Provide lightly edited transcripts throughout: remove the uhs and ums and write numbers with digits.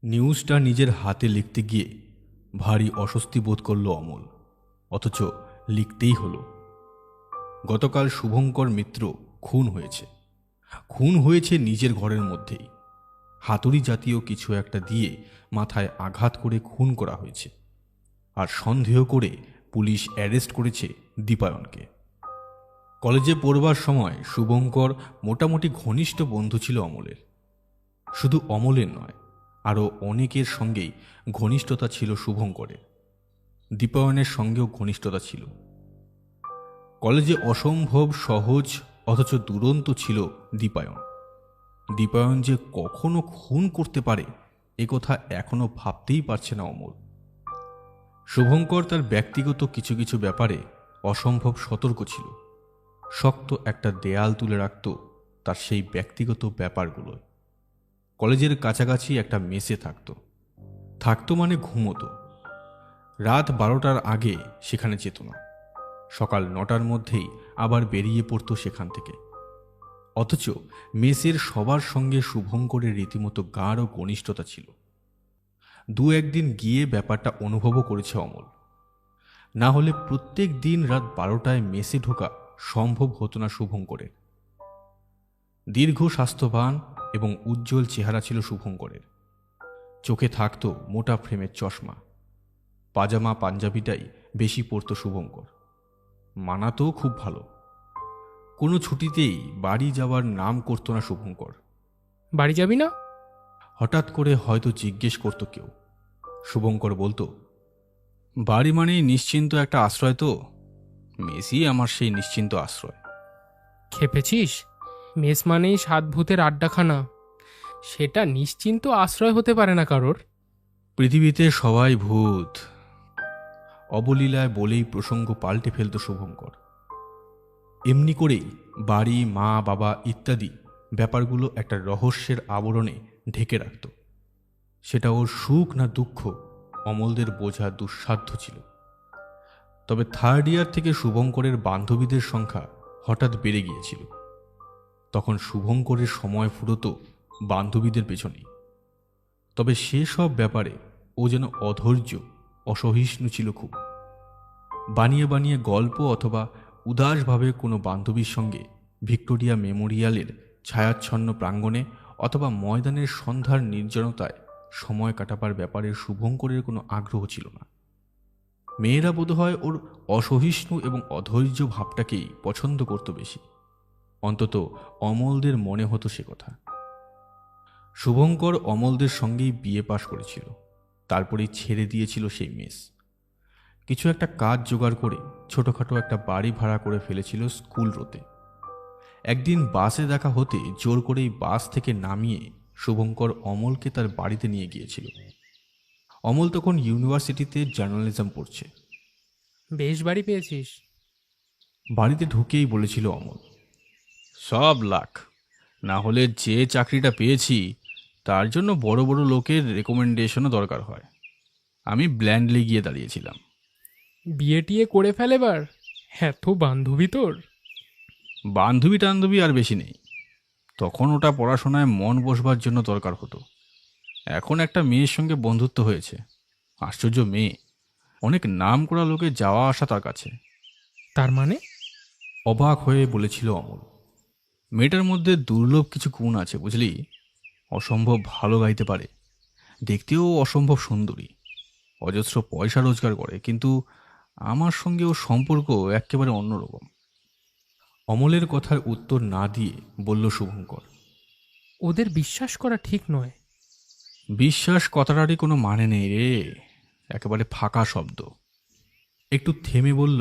নিউজটা নিজের হাতে লিখতে গিয়ে ভারী অস্বস্তি বোধ করল অমল। অথচ লিখতেই হলো। গতকাল শুভঙ্কর মিত্র খুন হয়েছে। খুন হয়েছে নিজের ঘরের মধ্যেই। হাতুড়ি জাতীয় কিছু একটা দিয়ে মাথায় আঘাত করে খুন করা হয়েছে। আর সন্দেহ করে পুলিশ অ্যারেস্ট করেছে দীপায়নকে। কলেজে পড়বার সময় শুভঙ্কর মোটামুটি ঘনিষ্ঠ বন্ধু ছিল অমলের। শুধু অমলের নয়, আরও অনেকের সঙ্গেই ঘনিষ্ঠতা ছিল শুভঙ্করের। দীপায়নের সঙ্গেও ঘনিষ্ঠতা ছিল। কলেজে অসম্ভব সহজ অথচ দুরন্ত ছিল দীপায়ন। দীপায়ন যে কখনো খুন করতে পারে একথা এখনো ভাবতেই পারছে না অমল। শুভঙ্কর তার ব্যক্তিগত কিছু কিছু ব্যাপারে অসম্ভব সতর্ক ছিল। শক্ত একটা দেয়াল তুলে রাখত তার সেই ব্যক্তিগত ব্যাপারগুলো। কলেজের কাছাকাছি একটা মেসে থাকতো মানে ঘুমোতো। রাত 12টার আগে সেখানে যেত না। সকাল 9টার মধ্যেই আবার বেরিয়ে পড়তো সেখান থেকে। অথচ মেসের সবার সঙ্গে শুভঙ্করের রীতিমতো গাঢ় ঘনিষ্ঠতা ছিল। দু একদিন গিয়ে ব্যাপারটা অনুভবও করেছে অমল। না হলে প্রত্যেক দিন রাত 12টায় মেসে ঢোকা সম্ভব হতো না শুভঙ্করের। দীর্ঘ স্বাস্থ্যবান এবং উজ্জ্বল চেহারা ছিল শুভঙ্করের। চোখে থাকতো মোটা ফ্রেমের চশমা। পাজামা পাঞ্জাবিটাই বেশি পরত শুভঙ্কর। মানাতেও খুব ভালো। কোনো ছুটিতেই বাড়ি যাওয়ার নাম করত না শুভঙ্কর। বাড়ি যাবি না? হঠাৎ করে হয়তো জিজ্ঞেস করত কেউ। শুভঙ্কর বলতো, বাড়ি মানেই নিশ্চিন্ত একটা আশ্রয় তো। মেসই আমার সেই নিশ্চিন্ত আশ্রয়। খেপেছিস? মেস মানেই সাত ভূতের আড্ডাখানা। সেটা নিশ্চিন্ত আশ্রয় হতে পারে না কারোর। পৃথিবীতে সবাই ভূত, অবলীলায় বলেই প্রসঙ্গ পাল্টে ফেলত শুভঙ্কর। এমনি করেই বাড়ি, মা, বাবা ইত্যাদি ব্যাপারগুলো একটা রহস্যের আবরণে ঢেকে রাখত। সেটা ওর সুখ না দুঃখ অমলদের বোঝা দুঃসাধ্য ছিল। তবে থার্ড ইয়ার থেকে শুভঙ্করের বান্ধবীদের সংখ্যা হঠাৎ বেড়ে গিয়েছিল। তখন শুভঙ্করের সময় ফুরত বান্ধবীদের পেছনেই। তবে সেসব ব্যাপারে ও যেন অধৈর্য, অসহিষ্ণু ছিল খুব। বানিয়ে বানিয়ে গল্প অথবা উদাসভাবে কোনো বান্ধবীর সঙ্গে ভিক্টোরিয়া মেমোরিয়ালের ছায়াচ্ছন্ন প্রাঙ্গণে অথবা ময়দানের সন্ধ্যার নির্জনতায় সময় কাটাবার ব্যাপারে শুভঙ্করের কোনো আগ্রহ ছিল না। মেয়েরা বোধহয় ওর অসহিষ্ণু এবং অধৈর্য ভাবটাকেই পছন্দ করত বেশি। অন্তত অমলদের মনে হতো সে কথা। শুভঙ্কর অমলদের সঙ্গেই বিয়ে পাশ করেছিল। তারপরেই ছেড়ে দিয়েছিল সেই মেস। কিছু একটা কাজ জোগাড় করে ছোটখাটো একটা বাড়ি ভাড়া করে ফেলেছিল স্কুল রোডে। একদিন বাসে দেখা হতে জোর করেই বাস থেকে নামিয়ে শুভঙ্কর অমলকে তার বাড়িতে নিয়ে গিয়েছিল। অমল তখন ইউনিভার্সিটিতে জার্নালিজম পড়ছে। বেশ বাড়ি পেয়েছিস। বাড়িতে ঢুকেই বলেছিল অমল, সব লাখ। না হলে যে চাকরিটা পেয়েছি তার জন্য বড় বড় লোকের রেকমেন্ডেশনও দরকার হয়। আমি ব্ল্যান্ডলি গিয়ে দাঁড়িয়েছিলাম। বিয়ে টিয়ে করে ফেল এবার। এত বান্ধবী তোর? বান্ধবী টান্ধবী আর বেশি নেই। তখন ওটা পড়াশোনায় মন বসবার জন্য দরকার হতো। এখন একটা মেয়ের সঙ্গে বন্ধুত্ব হয়েছে। আশ্চর্য মেয়ে, অনেক নাম করা লোকে যাওয়া আসা তার কাছে। তার মানে? অবাক হয়ে বলেছিল অমল, মেয়েটার মধ্যে দুর্লভ কিছু গুণ আছে বুঝলি। অসম্ভব ভালো গাইতে পারে, দেখতেও অসম্ভব সুন্দরী, অজস্র পয়সা রোজগার করে, কিন্তু আমার সঙ্গে ওর সম্পর্ক একেবারে অন্যরকম। অমলের কথার উত্তর না দিয়ে বলল শুভঙ্কর, ওদের বিশ্বাস করা ঠিক নয়। বিশ্বাস কথাটারই কোনো মানে নেই রে, একেবারে ফাঁকা শব্দ। একটু থেমে বলল,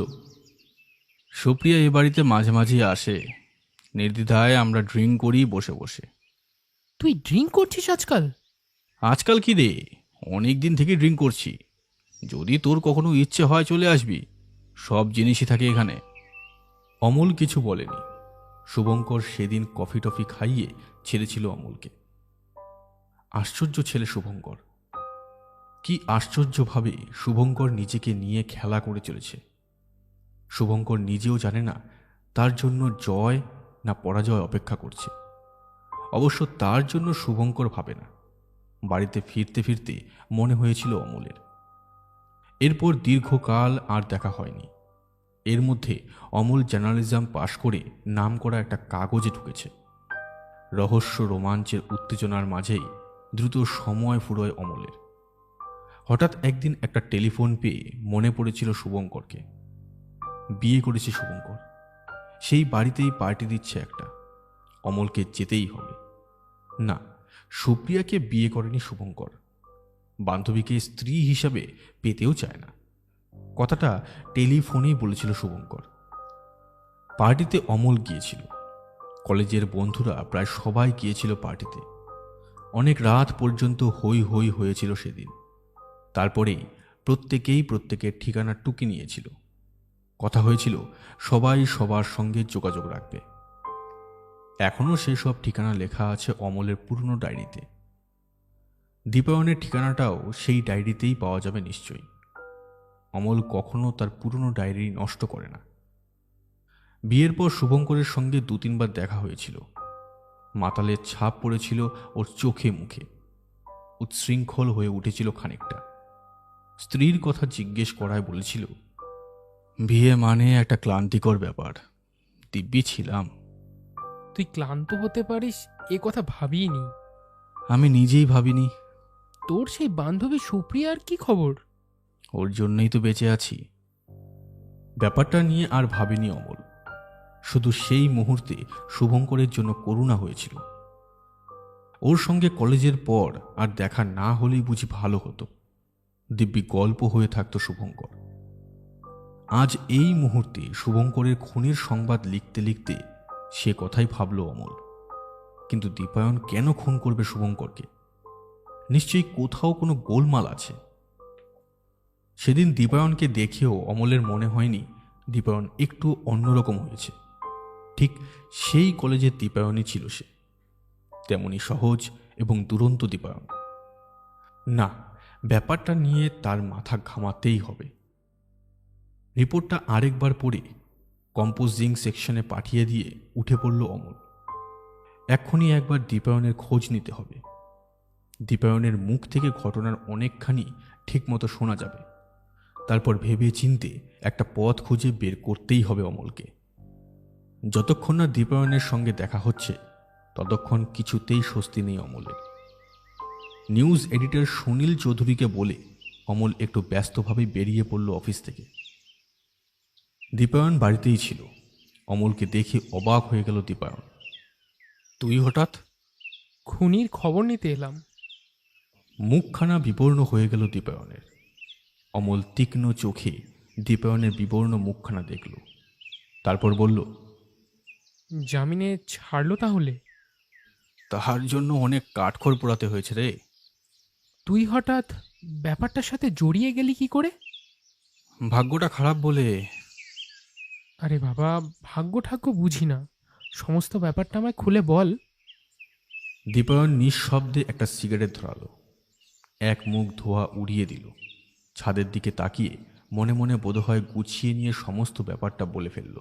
সুপ্রিয়া এ বাড়িতে মাঝে মাঝে আসে। নির্দ্বিধায় আমরা ড্রিঙ্ক করি বসে বসে। তুই ড্রিঙ্ক করছিস আজকাল? আজকাল কি রে, অনেক দিন থেকে ড্রিঙ্ক করছি। যদি তোর কখনো ইচ্ছে হয় চলে আসবি, সব জিনিসই থাকে এখানে। অমল কিছু বলেনি। শুভঙ্কর সেদিন কফি টফি খাইয়ে ছেড়েছিল অমলকে। আশ্চর্য ছেলে শুভঙ্কর। কি আশ্চর্যভাবে শুভঙ্কর নিজেকে নিয়ে খেলা করে চলেছে। শুভঙ্কর নিজেও জানে না তার জন্য জয় না পরাজয় অপেক্ষা করছে। অবশ্য তার জন্য শুভঙ্কর ভাবে না। বাড়িতে ফিরতে ফিরতে মনে হয়েছিল অমলের। এরপর দীর্ঘকাল আর দেখা হয়নি। এর মধ্যে অমল জার্নালিজম পাশ করে নাম করা একটা কাগজে ঢুকেছে। রহস্য রোমাঞ্চের উত্তেজনার মাঝেই দ্রুত সময় ফুরোয় অমলের। হঠাৎ একদিন একটা টেলিফোন পেয়ে মনে পড়েছিল শুভঙ্করকে। বিয়ে করেছে শুভঙ্কর, সেই বাড়িতেই পার্টি দিচ্ছে একটা। অমলকে যেতেই হবে। না, সুপ্রিয়াকে বিয়ে করেনি শুভঙ্কর, বান্ধবীকে স্ত্রী হিসাবে পেতেও চায় না। কথাটা টেলিফোনেই বলেছিল শুভঙ্কর। পার্টিতে অমল গিয়েছিল। কলেজের বন্ধুরা প্রায় সবাই গিয়েছিল পার্টিতে। অনেক রাত পর্যন্ত হই হই হয়েছিল সেদিন। তারপরেই প্রত্যেকেই প্রত্যেকের ঠিকানা টুকি নিয়েছিল। কথা হয়েছিল সবাই সবার সঙ্গে যোগাযোগ রাখবে। এখনও সেসব ঠিকানা লেখা আছে অমলের পুরনো ডায়েরিতে। দীপায়নের ঠিকানাটাও সেই ডায়েরিতেই পাওয়া যাবে নিশ্চয়ই। অমল কখনো তার পুরনো ডায়েরি নষ্ট করে না। বিয়ের পর শুভঙ্করের সঙ্গে 2-3 বার দেখা হয়েছিল। মাতালের ছাপ পড়েছিল ওর চোখে মুখে। উচ্ছৃঙ্খল হয়ে উঠেছিল খানিকটা। স্ত্রীর কথা জিজ্ঞেস করায় বলেছিল, বিয়ে মানে একটা ক্লান্তিকর ব্যাপার, দিব্যি ছিলাম। তুই ক্লান্ত হতে পারিস এ কথা ভাবিনি। আমি নিজেই ভাবিনি। তোর সেই বান্ধবী সুপ্রিয়ার কি খবর? ওর জন্যই তো বেঁচে আছি। ব্যাপারটা নিয়ে আর ভাবিনি অমল। শুধু সেই মুহূর্তে শুভঙ্করের জন্য করুণা হয়েছিল। ওর সঙ্গে কলেজের পর আর দেখা না হলেই বুঝি ভালো হতো। দিব্যি গল্প হয়ে থাকতো শুভঙ্কর। আজ এই মুহূর্তে শুভঙ্করের খুনের সংবাদ লিখতে লিখতে সে কথাই ভাবল অমল। কিন্তু দীপায়ন কেন খুন করবে শুভঙ্করকে? নিশ্চয়ই কোথাও কোনো গোলমাল আছে। সেদিন দীপায়নকে দেখেও অমলের মনে হয়নি দীপায়ন একটু অন্যরকম হয়েছে। ঠিক সেই কলেজের দীপায়নই ছিল সে, তেমনি সহজ এবং দুরন্ত দীপায়ন। না, ব্যাপারটা নিয়ে তার মাথা ঘামাতেই হবে। রিপোর্টটা আরেকবার পড়ে কম্পোজিং সেকশনে পাঠিয়ে দিয়ে উঠে পড়ল অমল। এক্ষুনি একবার দীপায়নের খোঁজ নিতে হবে। দীপায়নের মুখ থেকে ঘটনার অনেকখানি ঠিকমতো শোনা যাবে। তারপর ভেবে চিনতে একটা পথ খুঁজে বের করতেই হবে অমলকে। যতক্ষণ না দীপায়নের সঙ্গে দেখা হচ্ছে ততক্ষণ কিছুতেই স্বস্তি নেই অমলের। নিউজ এডিটর সুনীল চৌধুরীকে বলে অমল একটু ব্যস্তভাবে বেরিয়ে পড়ল অফিস থেকে। দীপায়ন বাড়িতেই ছিল। অমলকে দেখে অবাক হয়ে গেল দীপায়ন। তুই হঠাৎ? খুনির খবর নিতে এলাম। মুখখানা বিবর্ণ হয়ে গেল দীপায়নের। অমল তীক্ষ্ণ চোখে দীপায়নের বিবর্ণ মুখখানা দেখল। তারপর বলল, জামিনে ছাড়লো তাহলে? তাহার জন্য অনেক কাঠখড় পোড়াতে হয়েছে রে। তুই হঠাৎ ব্যাপারটার সাথে জড়িয়ে গেলি কি করে? ভাগ্যটা খারাপ বলে। আরে বাবা, ভাগ্য ঠাগ্য বুঝি না, সমস্ত ব্যাপারটা আমায় খুলে বল। দীপায়ন নিঃশব্দে একটা সিগারেট ধরালো। এক মুখ ধোঁয়া উড়িয়ে দিল। ছাদের দিকে তাকিয়ে মনে মনে বোধহয় গুছিয়ে নিয়ে সমস্ত ব্যাপারটা বলে ফেলল।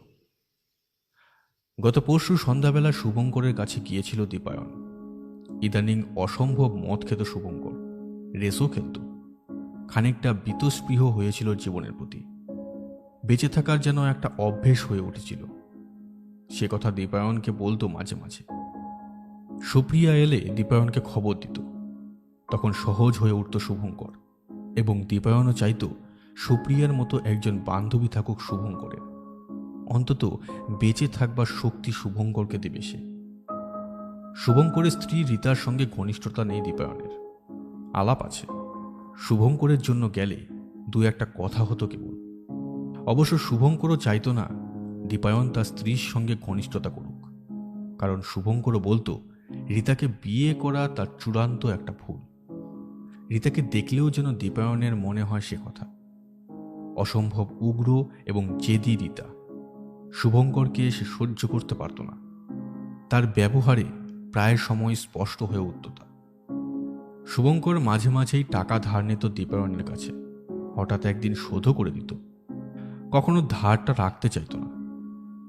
গত পরশু সন্ধ্যাবেলা শুভঙ্করের কাছে গিয়েছিল দীপায়ন। ইদানিং অসম্ভব মদ খেত শুভঙ্কর, রেসও খেলত। খানিকটা বীতস্পৃহ হয়েছিল জীবনের প্রতি। বেঁচে থাকার যেন একটা অভ্যেস হয়ে উঠেছিল। সে কথা দীপায়নকে বলতো মাঝে মাঝে। সুপ্রিয়া এলে দীপায়নকে খবর দিত। তখন সহজ হয়ে উঠত শুভঙ্কর, এবং দীপায়নও চাইত সুপ্রিয়ার মতো একজন বান্ধবী থাকুক শুভঙ্করের। অন্তত বেঁচে থাকবার শক্তি শুভঙ্করকে দেবে সে। শুভঙ্করের স্ত্রী রীতার সঙ্গে ঘনিষ্ঠতা নেই দীপায়নের। আলাপ আছে, শুভঙ্করের জন্য গেলে 2-1টা কথা হতো কেবল। অবশ্য শুভঙ্করও চাইত না দীপায়ন তার স্ত্রীর সঙ্গে ঘনিষ্ঠতা করুক, কারণ শুভঙ্করও বলতো রীতাকে বিয়ে করা তার চূড়ান্ত একটা ভুল। রীতাকে দেখলেও যেন দীপায়নের মনে হয় সে কথা। অসম্ভব উগ্র এবং জেদি রীতা। শুভঙ্করকে সে সহ্য করতে পারত না। তার ব্যবহারে প্রায় সময় স্পষ্ট হয়ে উঠত তা। শুভঙ্কর মাঝে মাঝেই টাকা ধার নিত দীপায়নের কাছে। হঠাৎ একদিন শোধও করে দিত। কখনো ধারটা রাখতে চাইত না।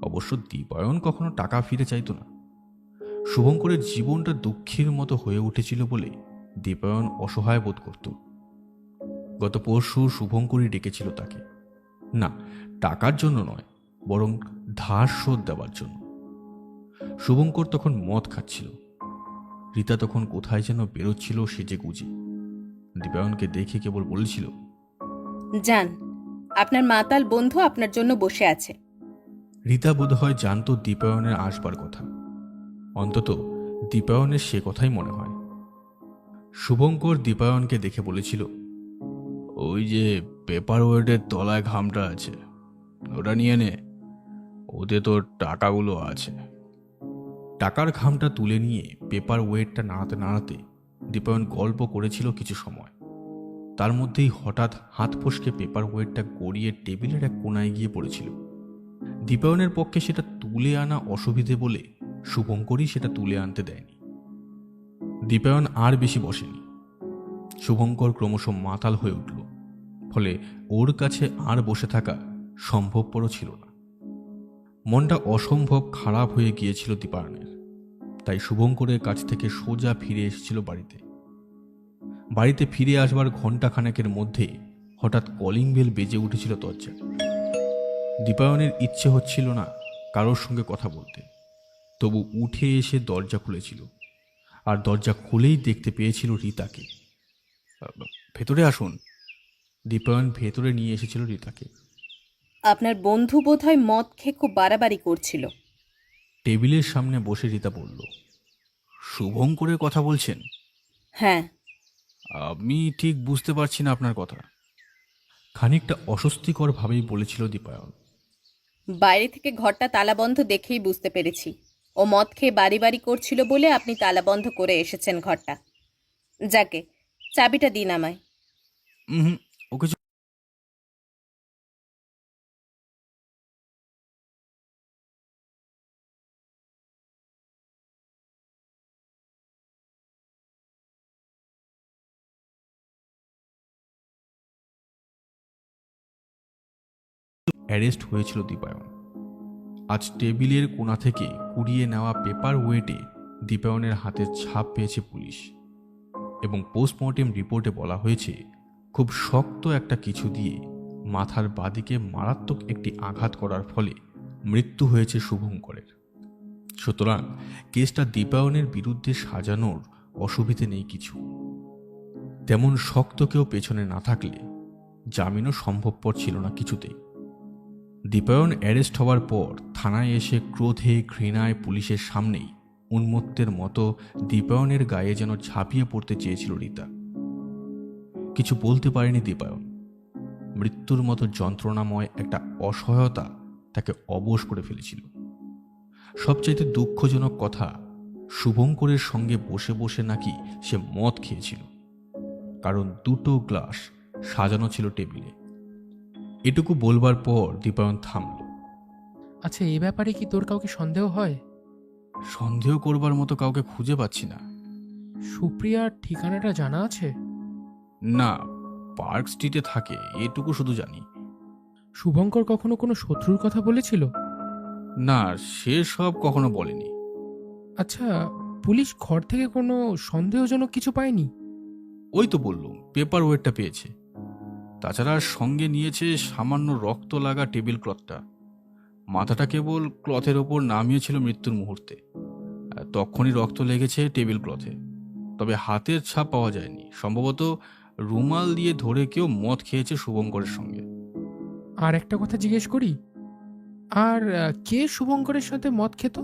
অবশ্য দীপায়ন কখনো টাকা ফিরে চাইত না। শুভঙ্করের জীবনটা দুঃখের মতো হয়ে উঠেছিল বলে দীপায়ন অসহায় বোধ করত। গত পরশু শুভঙ্করই ডেকেছিল তাকে, না টাকার জন্য নয়, বরং ধার শোধ দেওয়ার জন্য। শুভঙ্কর তখন মদ খাচ্ছিল, রীতা তখন কোথায় যেন বেরোচ্ছিল সেজে গুজে। দীপায়নকে দেখে কেবল বলেছিল, যান, আপনার মাতাল বন্ধু আপনার জন্য বসে আছে। রীতা বোধহয় জানত দীপায়নের আসবার কথা, অন্তত দীপায়নের সে কথাই মনে হয়। শুভঙ্কর দীপায়নকে দেখে বলেছিল, ওই যে পেপার ওয়েটের তলায় ঘামটা আছে, ওটা নিয়ে নে, ওতে তোর টাকাগুলো আছে। টাকার ঘামটা তুলে নিয়ে পেপার ওয়েটটা নাড়াতে নাড়াতে দীপায়ন গল্প করেছিল কিছু সময়। তার মধ্যেই হঠাৎ হাত ফসকে পেপার ওয়েটটা গড়িয়ে টেবিলের এক কোনায় গিয়ে পড়েছিল। দীপায়নের পক্ষে সেটা তুলে আনা অসুবিধে বলে শুভঙ্করই সেটা তুলে আনতে দেয়নি। দীপায়ন আর বেশি বসেনি। শুভঙ্কর ক্রমশ মাতাল হয়ে উঠল, ফলে ওর কাছে আর বসে থাকা সম্ভবপর ছিল না। মনটা অসম্ভব খারাপ হয়ে গিয়েছিল দীপায়নের, তাই শুভঙ্করের কাছ থেকে সোজা ফিরে এসেছিল বাড়িতে। বাড়িতে ফিরে আসবার ঘণ্টাখানেকের মধ্যে হঠাৎ কলিং বেল বেজে উঠেছিল দরজা। দীপায়নের ইচ্ছে হচ্ছিল না কারোর সঙ্গে কথা বলতে, তবু উঠে এসে দরজা খুলেছিল, আর দরজা খুলেই দেখতে পেয়েছিল রীতাকে। ভেতরে আসুন। দীপায়ন ভেতরে নিয়ে এসেছিল রীতাকে। আপনার বন্ধু বোধহয় মদ খেয়ে খুব বাড়াবাড়ি করছিল। টেবিলের সামনে বসে রীতা বলল, শুভঙ্করের কথা বলছেন? হ্যাঁ। আমি ঠিক বুঝতে পারছি না আপনার কথা। খানিকটা অস্বস্তিকর ভাবেই বলেছিল দীপায়ন। বাইরে থেকে ঘরটা তালাবন্ধ দেখেই বুঝতে পেরেছি ও মদ খেয়ে বাড়ি বাড়ি করছিল বলে আপনি তালাবন্ধ করে এসেছেন ঘরটা। যাকে, চাবিটা দিন আমায়। হুম, ওকে অ্যারেস্ট হয়েছিল দীপায়ন। আজ টেবিলের কোণা থেকে কুড়িয়ে নেওয়া পেপার ওয়েটে দীপায়নের হাতের ছাপ পেয়েছে পুলিশ, এবং পোস্টমর্টেম রিপোর্টে বলা হয়েছে খুব শক্ত একটা কিছু দিয়ে মাথার বাদিকে মারাত্মক একটি আঘাত করার ফলে মৃত্যু হয়েছে শুভঙ্করের। সুতরাং কেসটা দীপায়নের বিরুদ্ধে সাজানোর অসুবিধে নেই কিছু। তেমন শক্ত কেউ পেছনে না থাকলে জামিনও সম্ভবপর ছিল না কিছুতেই। দীপায়ন অ্যারেস্ট হওয়ার পর থানায় এসে ক্রোধে ঘৃণায় পুলিশের সামনেই উন্মত্তের মতো দীপায়নের গায়ে যেন ঝাঁপিয়ে পড়তে চেয়েছিল রীতা। কিছু বলতে পারেনি দীপায়ন। মৃত্যুর মতো যন্ত্রণাময় একটা অসহায়তা তাকে অবশ করে ফেলেছিল। সবচাইতে দুঃখজনক কথা, শুভঙ্করের সঙ্গে বসে বসে নাকি সে মদ খেয়েছিল, কারণ দুটো গ্লাস সাজানো ছিল টেবিলে। এটুকু বলবার পর দীপায়ন থামল। আচ্ছা, এই ব্যাপারে কি তোর কাউকে সন্দেহ হয়? সন্দেহ করবার মতো কাউকে খুঁজে পাচ্ছি না। সুপ্রিয়ার ঠিকানাটা জানা আছে? না, পার্ক স্ট্রিটে থাকে, এটুকু শুধু জানি। শুভঙ্কর কখনো কোনো শত্রুর কথা বলেছিল? না, সে সব কখনো বলেনি। আচ্ছা, পুলিশ ঘর থেকে কোনো সন্দেহজনক কিছু পায়নি? ওই তো বললুম, পেপার ওয়েটটা পেয়েছে। তাছাড়া সঙ্গে নিয়েছে সামান্য রক্ত লাগা টেবিল ক্লথটা। মাথাটা কেবল ক্লথের ওপর নামিয়েছিল মৃত্যুর মুহূর্তে, তখনই রক্ত লেগেছে টেবিল ক্লথে। তবে হাতের ছাপ পাওয়া যায়নি। সম্ভবত রুমাল দিয়ে ধরে কেউ মদ খেয়েছে শুভঙ্করের সঙ্গে। আর একটা কথা জিজ্ঞেস করি, আর কে শুভঙ্করের সাথে মদ খেত?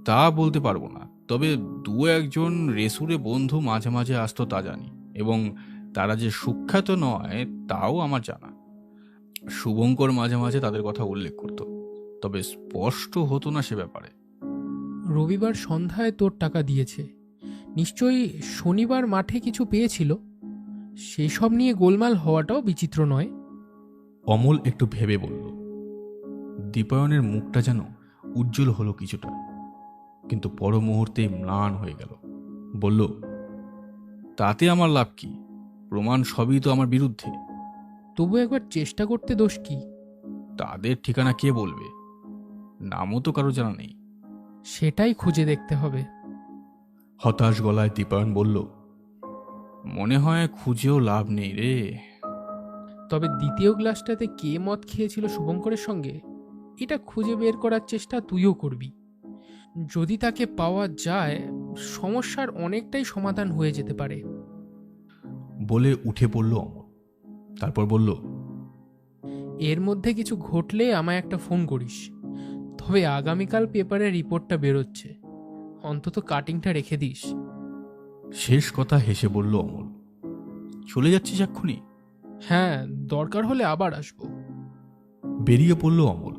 তা বলতে পারবো না, তবে দু একজন রেসুরে বন্ধু মাঝে মাঝে আসতো তা জানি, এবং তারা যে সুখ্যাত নয় তাও আমার জানা। শুভঙ্কর মাঝে মাঝে তাদের কথা উল্লেখ করত, তবে স্পষ্ট হতো না সে ব্যাপারে। রবিবার সন্ধ্যায় তোর টাকা দিয়েছে, নিশ্চয়ই শনিবার মাঠে কিছু পেয়েছিল। সেসব নিয়ে গোলমাল হওয়াটাও বিচিত্র নয়। অমল একটু ভেবে বলল। দীপায়নের মুখটা যেন উজ্জ্বল হলো কিছুটা, কিন্তু পর মুহূর্তেই ম্লান হয়ে গেল। বলল, তাতে আমার লাভ কি? প্রমাণ সবই তো আমার বিরুদ্ধে। তবু একবার চেষ্টা করতে দোষ কি? তাদের ঠিকানা কে বলবে? নামও তো কারো জানা নেই। সেটাই খুঁজে দেখতে হবে। হতাশ গলায় দীপায়ন বলল, মনে হয় খুঁজেও লাভ নেই রে। তবে দ্বিতীয় গ্লাসটাতে কে মদ খেয়েছিল শুভঙ্করের সঙ্গে এটা খুঁজে বের করার চেষ্টা তুইও করবি। যদি তাকে পাওয়া যায় সমস্যার অনেকটাই সমাধান হয়ে যেতে পারে। বলে উঠে পড়ল অমল। তারপর বলল, এর মধ্যে কিছু ঘটলে আমায় একটা ফোন করিস। তবে আগামীকাল পেপারে রিপোর্টটা বেরোচ্ছে, অন্তত কাটিংটা রেখে দিস। শেষ কথা হেসে বলল অমল। চলে যাচ্ছিস এক্ষুনি? হ্যাঁ, দরকার হলে আবার আসবো। বেরিয়ে পড়ল অমল।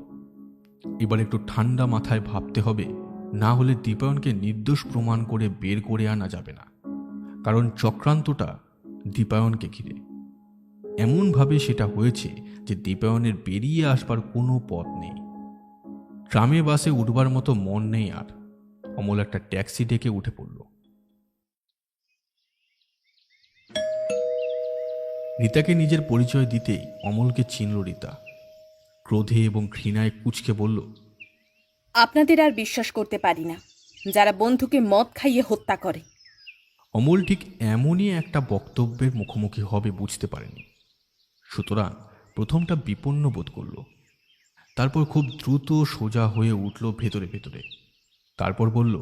এবার একটু ঠান্ডা মাথায় ভাবতে হবে, না হলে দীপায়নকে নির্দোষ প্রমাণ করে বের করে আনা যাবে না। কারণ চক্রান্তটা দীপায়নকে ঘিরে। এমনভাবে সেটা হয়েছে যে দীপায়নের বেরিয়ে আসবার কোনো পথ নেই। ট্রামে বাসে উঠবার মতো মন নেই আর। অমল একটা ট্যাক্সি ডেকে উঠে পড়ল। রীতাকে নিজের পরিচয় দিতেই অমলকে চিনল রীতা। ক্রোধে এবং ঘৃণায় কুঁচকে বলল, আপনাদের আর বিশ্বাস করতে পারি না, যারা বন্ধুকে মদ খাইয়ে হত্যা করে। অমল ঠিক এমনই একটা বক্তব্যের মুখোমুখি হবে বুঝতে পারেনি। সুতরাং প্রথমটা বিপন্ন বোধ করল। তারপর খুব দ্রুত সোজা হয়ে উঠল ভেতরে ভেতরে। তারপর বলল,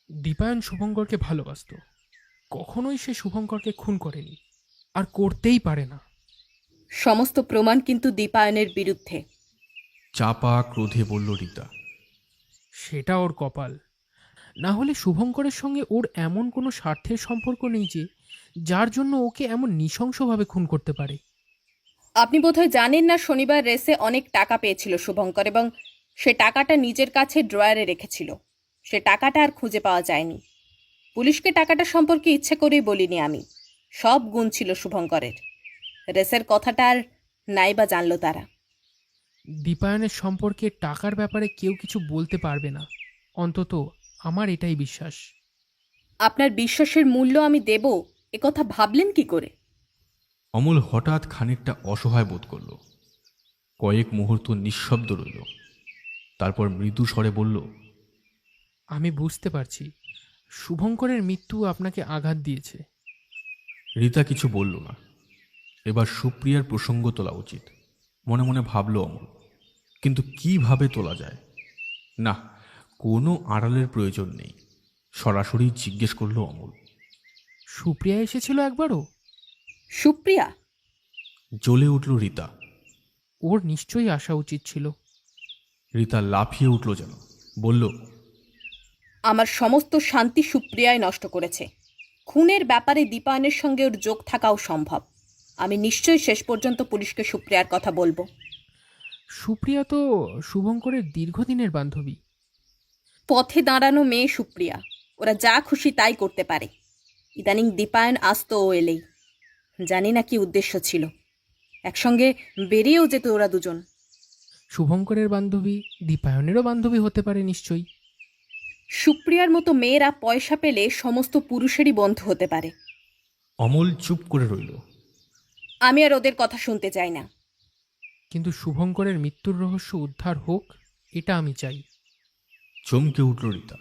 দীপায়ন শুভঙ্করকে ভালোবাসত, কখনোই সে শুভঙ্করকে খুন করেনি, আর করতেই পারে না। সমস্ত প্রমাণ কিন্তু দীপায়নের বিরুদ্ধে। চাপা ক্রোধে বলল রীতা। সেটা ওর কপাল। না হলে শুভঙ্করের সঙ্গে ওর এমন কোনো স্বার্থের সম্পর্ক নেই যে যার জন্য ওকে এমন নৃশংসভাবে খুন করতে পারে। আপনি বোধহয় জানেন না, শনিবার রেসে অনেক টাকা পেয়েছিল শুভঙ্কর এবং সে টাকাটা নিজের কাছে ড্রয়ারে রেখেছিল। সে টাকাটা আর খুঁজে পাওয়া যায়নি। পুলিশকে টাকাটা সম্পর্কে ইচ্ছে করেই বলিনি আমি। সব গুণ ছিল শুভঙ্করের। রেসের কথাটা আর নাইবা জানলো তারা। দীপায়নের সম্পর্কে টাকার ব্যাপারে কেউ কিছু বলতে পারবে না, অন্তত আমার এটাই বিশ্বাস। আপনার বিশ্বাসের মূল্য আমি দেব একথা ভাবলেন কি করে? অমল হঠাৎ খানিকটা অসহায় বোধ করল। কয়েক মুহূর্ত নিঃশব্দ রইল। তারপর মৃদু স্বরে বলল, আমি বুঝতে পারছি শুভঙ্করের মৃত্যু আপনাকে আঘাত দিয়েছে। রীতা কিছু বলল না। এবার সুপ্রিয়ার প্রসঙ্গ তোলা উচিত মনে মনে ভাবল অমল। কিন্তু কিভাবে তোলা যায়? না, কোনো আড়ালের প্রয়োজন নেই। সরাসরি জিজ্ঞেস করল অমল। সুপ্রিয়া এসেছিল একবারও? সুপ্রিয়া? জ্বলে উঠল রীতা। ওর নিশ্চয়ই আসা উচিত ছিল। রীতা লাফিয়ে উঠল যেন, বলল, আমার সমস্ত শান্তি সুপ্রিয়ায় নষ্ট করেছে। খুনের ব্যাপারে দীপায়নের সঙ্গে ওর যোগ থাকাও সম্ভব। আমি নিশ্চয়ই শেষ পর্যন্ত পুলিশকে সুপ্রিয়ার কথা বলবো। সুপ্রিয়া তো শুভঙ্করের দীর্ঘদিনের বান্ধবী। পথে দাঁড়ানো মেয়ে সুপ্রিয়া, ওরা যা খুশি তাই করতে পারে। ইদানিং দীপায়ন আসতো ও এলেই। জানি না কি উদ্দেশ্য ছিল। একসঙ্গে বেরিয়েও যেত ওরা দুজন। শুভঙ্করের বান্ধবী দীপায়নেরও বান্ধবী হতে পারে নিশ্চয়ই। সুপ্রিয়ার মতো মেয়েরা পয়সা পেলে সমস্ত পুরুষেরই বন্ধু হতে পারে। অমল চুপ করে রইল। আমি আর ওদের কথা শুনতে চাই না। কিন্তু শুভঙ্করের মৃত্যুর রহস্য উদ্ধার হোক, এটা আমি চাই। চমকে উঠল রীতা,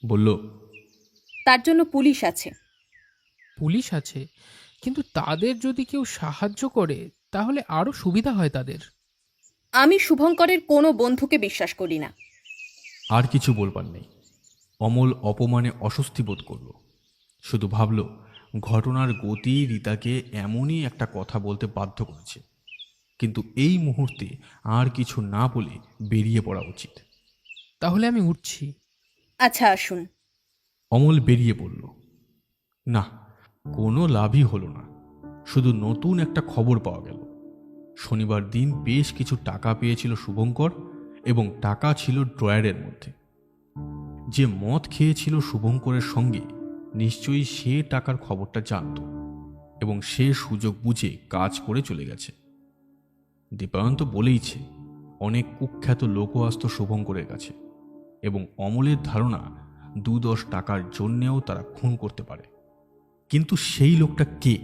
বলল, তার জন্য পুলিশ আছে। পুলিশ আছে, কিন্তু তাদের যদি কেউ সাহায্য করে তাহলে আরও সুবিধা হয় তাদের। আমি শুভঙ্করের কোনো বন্ধুকে বিশ্বাস করি না। আর কিছু বলবার নেই। অমল অপমানে অস্বস্তি বোধ করল। শুধু ভাবল, ঘটনার গতি রীতাকে এমনই একটা কথা বলতে বাধ্য করেছে। কিন্তু এই মুহূর্তে আর কিছু না বলে বেরিয়ে পড়া উচিত। তাহলে আমি উঠছি। আচ্ছা, আসুন। অমল বেরিয়ে পড়ল। না, কোনো লাভই হলো না। শুধু নতুন একটা খবর পাওয়া গেল। শনিবার দিন বেশ কিছু টাকা পেয়েছিল শুভঙ্কর এবং টাকা ছিল ড্রয়ারের মধ্যে। যে মদ খেয়েছিল শুভঙ্করের সঙ্গে নিশ্চয়ই সে টাকার খবরটা জানত এবং সে সুযোগ বুঝে কাজ করে চলে গেছে। দীপায়ন তো বলেইছে অনেক কুখ্যাত লোকও আসত শুভঙ্করের কাছে এবং অমলের ধারণা 2-10 টাকার জন্যেও তারা খুন করতে পারে। কিন্তু সেই লোকটা কে?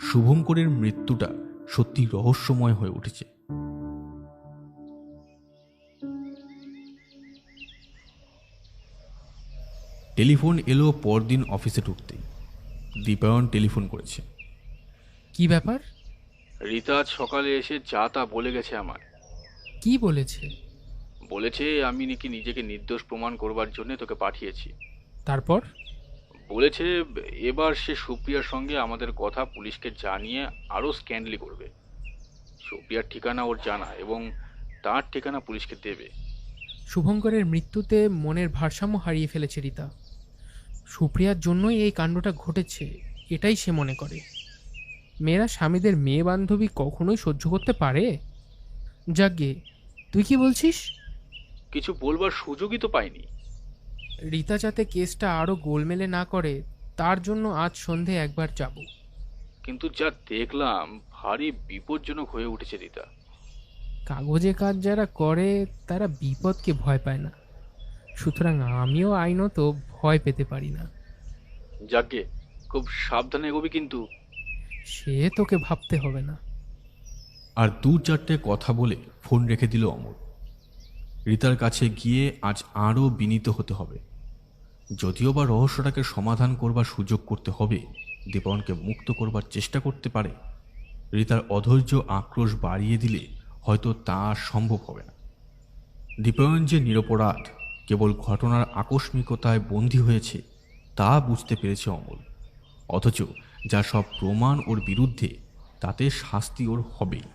শুভঙ্করের মৃত্যুটা সত্যি রহস্যময় হয়ে উঠেছে। টেলিফোন এলো পরদিন অফিসে ঢুকতেই। দীপায়ন টেলিফোন করেছে। কি ব্যাপার? রীতা আজ সকালে এসে যা তা বলে গেছে আমায়। কি বলেছে? বলেছে আমি নাকি নিজেকে নির্দোষ প্রমাণ করবার জন্য তোকে পাঠিয়েছি। তারপর? বলেছে এবার সে সুপ্রিয়ার সঙ্গে আমাদের কথা পুলিশকে জানিয়ে আরও স্ক্যান্ডালি করবে। সুপ্রিয়ার ঠিকানা ওর জানা এবং তার ঠিকানা পুলিশকে দেবে। শুভঙ্করের মৃত্যুতে মনের ভারসাম্য হারিয়ে ফেলেছে রীতা। সুপ্রিয়ার জন্যই এই কাণ্ডটা ঘটেছে, এটাই সে মনে করে। মেয়েরা স্বামীদের মেয়ে বান্ধবী কখনোই সহ্য করতে পারে? যাকগে, তুই কি বলছিস? কিছু বলবার সুযোগই তো পাইনি। রীতা যাতে কেসটা আরও গোলমেলে না করে তার জন্য আজ সন্ধে একবার যাব। কিন্তু যা দেখলাম ভারী বিপজ্জনক হয়ে উঠেছে রীতা। কাগজে কাজ যারা করে তারা বিপদকে ভয় পায় না, সুতরাং আমিও আইনত ভয় পেতে পারি না। যাকে খুব সাবধানে এগোবি কিন্তু। সে তোকে ভাবতে হবে না। আর দু চারটে কথা বলে ফোন রেখে দিল অমর। রীতার কাছে গিয়ে আজ আরও বিনীত হতে হবে। যদিও বা রহস্যটাকে সমাধান করবার সুযোগ করতে হবে, দীপায়নকে মুক্ত করবার চেষ্টা করতে পারে। রীতার অধৈর্য আক্রোশ বাড়িয়ে দিলে হয়তো তা আর সম্ভব হবে না। দীপায়ন যে নিরপরাধ, কেবল ঘটনার আকস্মিকতায় বন্দী হয়েছে তা বুঝতে পেরেছে অমল। অথচ যা সব প্রমাণ ওর বিরুদ্ধে, তাতে শাস্তি ওর হবেই।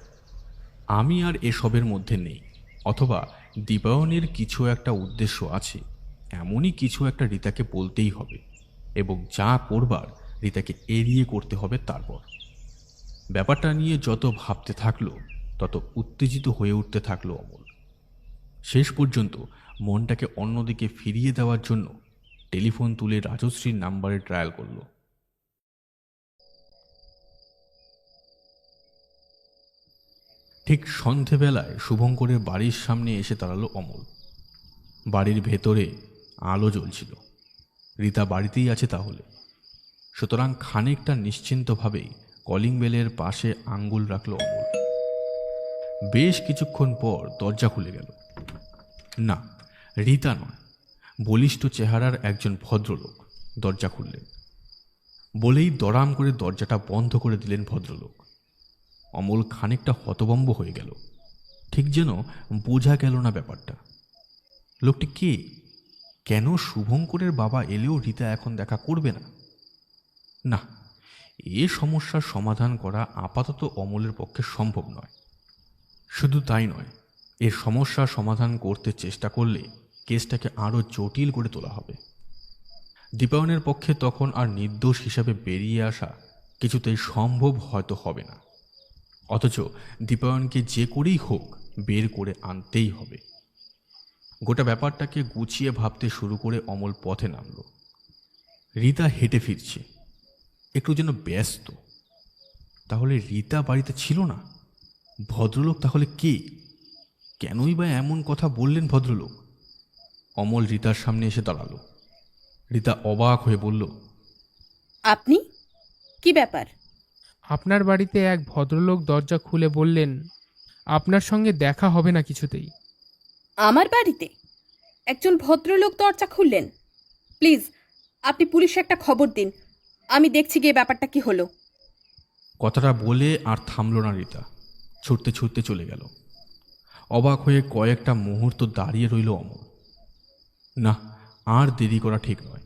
আমি আর এসবের মধ্যে নেই, অথবা দীপায়নের কিছু একটা উদ্দেশ্য আছে। এমনই কিছু একটা রীতাকে বলতেই হবে, এবং যা করবার রীতাকে এড়িয়ে করতে হবে। তারপর ব্যাপারটা নিয়ে যত ভাবতে থাকলো তত উত্তেজিত হয়ে উঠতে থাকলো অমল। শেষ পর্যন্ত মনটাকে অন্যদিকে ফিরিয়ে দেওয়ার জন্য টেলিফোন তুলে রাজশ্রীর নাম্বারে ট্রায়াল করল। ঠিক সন্ধেবেলায় শুভঙ্করের বাড়ির সামনে এসে দাঁড়ালো অমল। বাড়ির ভেতরে আলো জ্বলছিল। রীতা বাড়িতেই আছে তাহলে, সুতরাং খানিকটা নিশ্চিন্তভাবেই কলিং বেলের পাশে আঙ্গুল রাখল অমল। বেশ কিছুক্ষণ পর দরজা খুলে গেল। না, রীতা নয়, বলিষ্ঠ চেহারার একজন ভদ্রলোক দরজা খুললেন। বলেই দড়াম করে দরজাটা বন্ধ করে দিলেন ভদ্রলোক। অমল খানিকটা হতভম্ব হয়ে গেল। ঠিক যেন বোঝা গেল না ব্যাপারটা। লোকটি কে? কেন শুভঙ্করের বাবা এলেও রীতা এখন দেখা করবে না? না, এ সমস্যার সমাধান করা আপাতত অমলের পক্ষে সম্ভব নয়। শুধু তাই নয়, এর সমস্যার সমাধান করতে চেষ্টা করলে কেসটাকে আরও জটিল করে তোলা হবে। দীপায়নের পক্ষে তখন আর নির্দোষ হিসাবে বেরিয়ে আসা কিছুতেই সম্ভব হয়তো হবে না। অথচ দীপায়নকে যে করেই হোক বের করে আনতেই হবে। গোটা ব্যাপারটাকে গুছিয়ে ভাবতে শুরু করে অমল পথে নামল। রীতা হেঁটে ফিরছে, একটু যেন ব্যস্ত। তাহলে রীতা বাড়িতে ছিল না? ভদ্রলোক তাহলে কে? কেনই বা এমন কথা বললেন ভদ্রলোক? অমল রীতার সামনে এসে দাঁড়ালো। রীতা অবাক হয়ে বলল, আপনি? কি ব্যাপার? আপনার বাড়িতে এক ভদ্রলোক দরজা খুলে বললেন আপনার সঙ্গে দেখা হবে না কিছুতেই। আমার বাড়িতে একজন ভদ্রলোক দরজা খুললেন? প্লিজ, আপনি পুলিশে একটা খবর দিন। আমি দেখছি গিয়ে ব্যাপারটা কি হলো। কথাটা বলে আর থামল না রীতা, ছুটতে ছুটতে চলে গেল। অবাক হয়ে কয়েকটা মুহূর্ত দাঁড়িয়ে রইল অমল। না, আর দেরি করা ঠিক নয়।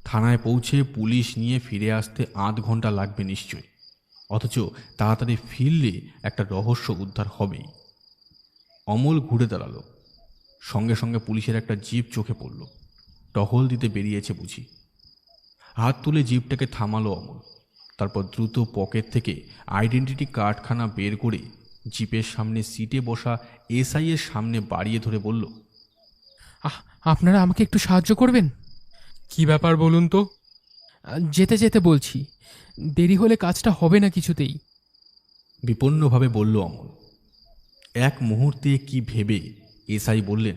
থানায় পৌঁছে পুলিশ নিয়ে ফিরে আসতে আধ ঘন্টা লাগবে নিশ্চয়ই। অথচ তাড়াতাড়ি ফিরলে একটা রহস্য উদ্ধার হবেই। অমল ঘুরে দাঁড়ালো। সঙ্গে সঙ্গে পুলিশের একটা জিপ চোখে পড়ল। টহল দিতে বেরিয়েছে বুঝি। হাত তুলে জিপটাকে থামালো অমল। তারপর দ্রুত পকেট থেকে আইডেন্টিটি কার্ডখানা বের করে জিপের সামনে সিটে বসা এসআই এর সামনে বাড়িয়ে ধরে বলল, আপনারা আমাকে একটু সাহায্য করবেন? কি ব্যাপার বলুন তো? যেতে যেতে বলছি, দেরি হলে কাজটা হবে না কিছুতেই। বিপন্নভাবে বলল অমল। এক মুহূর্তে কি ভেবে এসআই বললেন,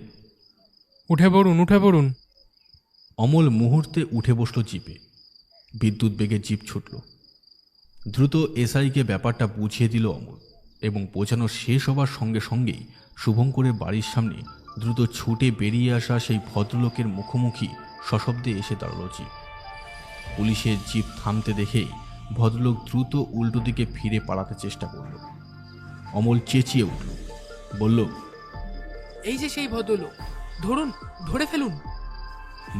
উঠে পড়ুন, উঠে পড়ুন। অমল মুহূর্তে উঠে বসল জিপে। বিদ্যুৎ বেগে জিপ ছুটল। দ্রুত এসআইকে ব্যাপারটা বুঝিয়ে দিল অমল, এবং বোঝানো শেষ হবার সঙ্গে সঙ্গেই শুভঙ্করের বাড়ির সামনে দ্রুত ছুটে বেরিয়ে আসা সেই ভদ্রলোকের মুখোমুখি সশব্দে এসে দাঁড়ালো জিপ। পুলিশের জিপ থামতে দেখেই ভদ্রলোক দ্রুত উল্টো দিকে ফিরে পালাতে চেষ্টা করল। অমল চেঁচিয়ে উঠল, বলল, এই যে সেই ভদ্রলোক, ধরুন, ধরে ফেলুন।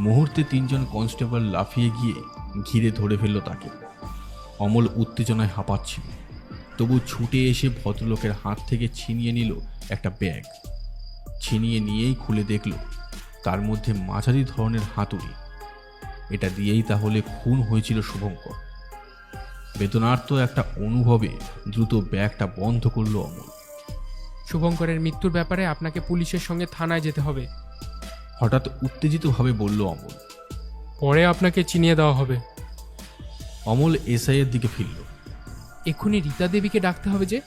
মুহূর্তে 3 জন কনস্টেবল লাফিয়ে গিয়ে ঘিরে ধরে ফেলল তাকে। অমল উত্তেজনায় হাঁপাচ্ছিল, তবু ছুটে এসে ভদ্রলোকের হাত থেকে ছিনিয়ে নিল একটা ব্যাগ। ছিনিয়ে নিয়েই খুলে দেখল তার মধ্যে মাঝারি ধরনের হাতুড়ি। এটা দিয়েই তাহলে খুন হয়েছিল শুভঙ্কর। বেদনার্ত একটা অনুভবে দ্রুত ব্যাগটা বন্ধ করল অমল। শুভঙ্করের মৃত্যুর ব্যাপারে আপনাকে পুলিশের সঙ্গে থানায় যেতে হবে। হঠাৎ উত্তেজিতভাবে বলল অমল। পরে আপনাকে চিনিয়ে দেওয়া হবে। অমল এসআইয়ের দিকে ফিরল। এক্ষুনি রীতা দেবীকে ডাকতে হবে, যে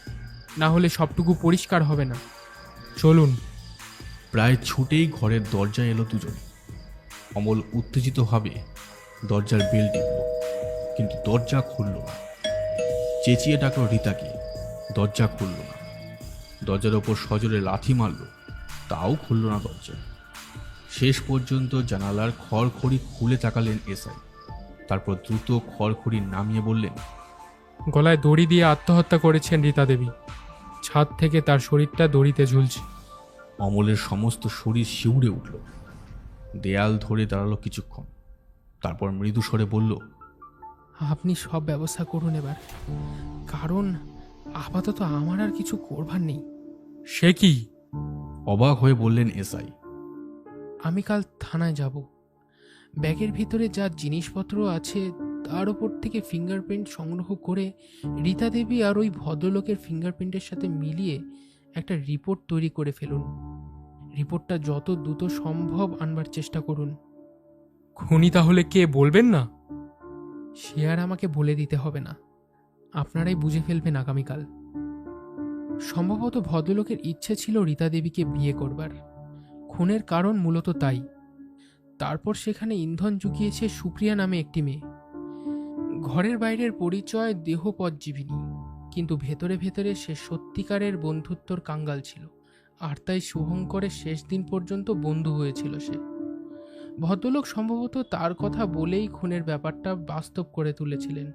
না হলে সবটুকু পরিষ্কার হবে না। চলুন। প্রায় ছুটেই ঘরের দরজায় এলো দুজন। অমল উত্তেজিতভাবে দরজার বেল টিপল, কিন্তু দরজা খুলল না। চেঁচিয়ে ডাকল রীতাকে, দরজা খুলল না। দরজার ওপর সজোরে লাথি মারল, তাও খুলল না দরজা। শেষ পর্যন্ত জানালার খড়খড়ি খুলে তাকালেন এসআই। তারপর দ্রুত খড়খড়ি নামিয়ে বললেন, গলায় দড়ি দিয়ে আত্মহত্যা করেছেন রীতা দেবী। ছাদ থেকে তার শরীরটা দড়িতে ঝুলছে। অমলের সমস্ত শরীর শিউরে উঠল। দেয়াল ধরে দাঁড়ালো কিছুক্ষণ, তারপর মৃদু স্বরে বলল, আপনি সব ব্যবস্থা করুন এবার, কারণ আপাতত আমার আর কিছু করবার নেই। সে কি? অবাক হয়ে বললেন এসআই। আমি কাল থানায় যাব। ব্যাগের ভিতরে যা জিনিসপত্র আছে তার উপর থেকে ফিঙ্গারপ্রিন্ট সংগ্রহ করে রীতা দেবী আর ওই ভদ্রলোকের ফিঙ্গারপ্রিন্টের সাথে মিলিয়ে একটা রিপোর্ট তৈরি করে ফেলুন। রিপোর্টটা যত দ্রুত সম্ভব আনবার চেষ্টা করুন। খুনি তাহলে কে বলবেন না? সে আর আমাকে বলে দিতে হবে না, আপনারাই বুঝে ফেলবেন আগামীকাল। সম্ভবত ভদ্রলোকের ইচ্ছে ছিল রীতা দেবীকে বিয়ে করবার। খুনের কারণ মূলত তাই। তারপর সেখানে ইন্ধন জুগিয়েছে সুপ্রিয়া নামে একটি মেয়ে। ঘরের বাইরের পরিচয় দেহপজ্জীবিনী, কিন্তু ভেতরে ভেতরে সে সত্যিকারের বন্ধুত্বর কাঙ্গাল ছিল। আর তাই শুভঙ্করের শেষ দিন পর্যন্ত বন্ধু হয়েছিল সে। ভদ্রলোক সম্ভবত তার কথা বলেই খুনের ব্যাপারটা বাস্তব করে তুলেছিলেন।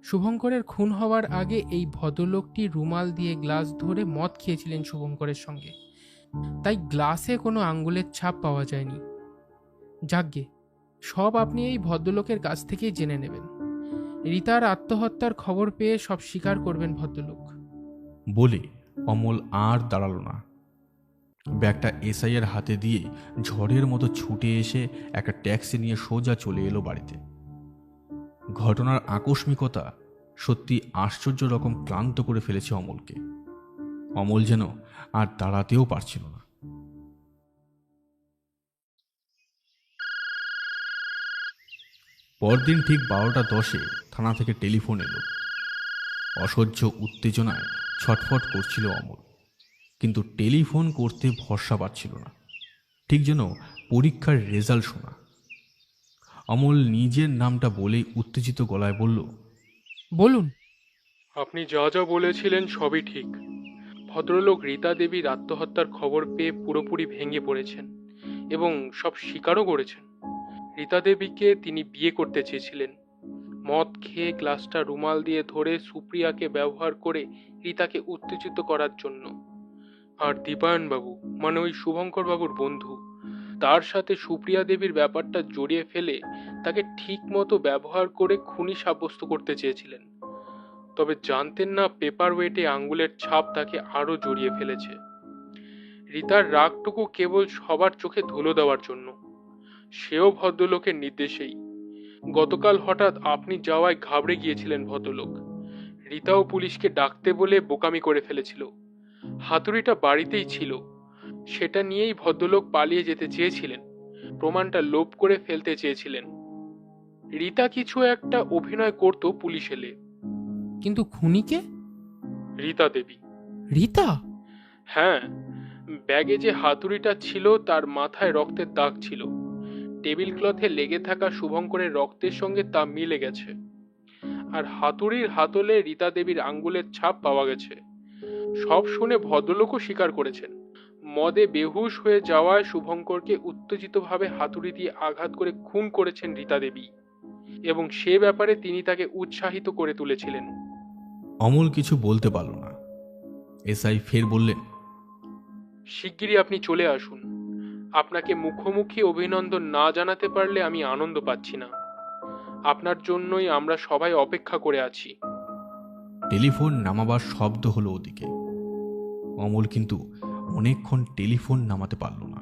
শুভঙ্করের খুন হওয়ার আগে এই ভদ্রলোকটি রুমাল দিয়ে গ্লাস ধরে মদ খেয়েছিলেন শুভঙ্করের সঙ্গে, তাই গ্লাসে কোনো আঙ্গুলের ছাপ পাওয়া যায়নি। যাকগে, সব আপনি এই ভদ্রলোকের কাছ থেকেই জেনে নেবেন। রীতার আত্মহত্যার খবর পেয়ে সব স্বীকার করবেন ভদ্রলোক। বলে অমল আর দাঁড়ালো না। ব্যাগটা এসআইয়ের হাতে দিয়ে ঝড়ের মতো ছুটে এসে একটা ট্যাক্সি নিয়ে সোজা চলে এলো বাড়িতে। ঘটনার আকস্মিকতা সত্যি আশ্চর্য রকম ক্লান্ত করে ফেলেছে অমলকে। অমল যেন আর দাঁড়াতেও পারছিল না। পরদিন ঠিক 12:10 থানা থেকে টেলিফোন এলো। অসহ্য উত্তেজনায় ছটফট করছিল অমল, কিন্তু টেলিফোন করতে ভরসা পাচ্ছিল না, ঠিক যেন পরীক্ষার রেজাল্ট শোনা। অমল নিজের নামটা বলেই উত্তেজিত গলায় বলল, বলুন। আপনি যা যা বলেছিলেন সবই ঠিক। ভদ্রলোক রীতা দেবীর আত্মহত্যার খবর পেয়ে পুরোপুরি ভেঙে পড়েছেন এবং সব স্বীকারও করেছেন। রীতা দেবীকে তিনি বিয়ে করতে চেয়েছিলেন। মদ খেয়ে গ্লাসটা রুমাল দিয়ে ধরে সুপ্রিয়াকে ব্যবহার করে রীতাকে উত্তেজিত করার জন্য। আর দীপায়নবাবু মানে ওই শুভঙ্কর বাবুর বন্ধু, তার সাথে সুপ্রিয়া দেবীর ব্যাপারটা জড়িয়ে ফেলে তাকে ঠিক মতো ব্যবহার করে খুনি সাব্যস্ত করতে চেয়েছিলেন। তবে জানতেন না পেপার ওয়েটে আঙ্গুলের ছাপ তাকে আরো জড়িয়ে ফেলেছে। রীতার রাগটুকু কেবল সবার চোখে ধুলো দেওয়ার জন্য, সেও ভদ্রলোকের নির্দেশেই। গতকাল হঠাৎ আপনি যাওয়ায় ঘাবড়ে গিয়েছিলেন ভদ্রলোক। রীতাও পুলিশকে ডাকতে বলে বোকামি করে ফেলেছিল। হাতুড়িটা বাড়িতেই ছিল, সেটা নিয়েই ভদ্রলোক পালিয়ে যেতে চেয়েছিলেন। প্রমাণটা লোপ করে ফেলতে চেয়েছিলেন। রীতা কিছু একটা অভিনয় করত পুলিশ এলে। কিন্তু খুনিকে? রীতা দেবী। রীতা? হ্যাঁ, ব্যাগে যে হাতুড়িটা ছিল তার মাথায় রক্তের দাগ ছিল। টেবিল ক্লথে লেগে থাকা শুভঙ্করের রক্তের সঙ্গে তা মিলে গেছে। আর হাতুড়ির হাতলে রীতা দেবীর আঙ্গুলের ছাপ পাওয়া গেছে। সব শুনে ভদ্রলোকও স্বীকার করেছেন। মদে বেহুশ হয়ে যাওয়ায় শুভঙ্করকে উত্তেজিতভাবে হাতুড়ি দিয়ে আঘাত করে খুন করেছেন রীতা দেবী। এবং সে ব্যাপারে তিনি তাকে উৎসাহিত করে তুলেছিলেন। অমল কিছু বলতে পারল না। এসআই ফের বললেন, শিগগিরই আপনি চলে আসুন। আপনাকে মুখোমুখি অভিনন্দন না জানাতে পারলে আমি আনন্দ পাচ্ছি না। আপনার জন্যই আমরা সবাই অপেক্ষা করে আছি। টেলিফোন নামাবার শব্দ হলো ওদিকে। অমল কিন্তু অনেকক্ষণ টেলিফোন নামাতে পারল না।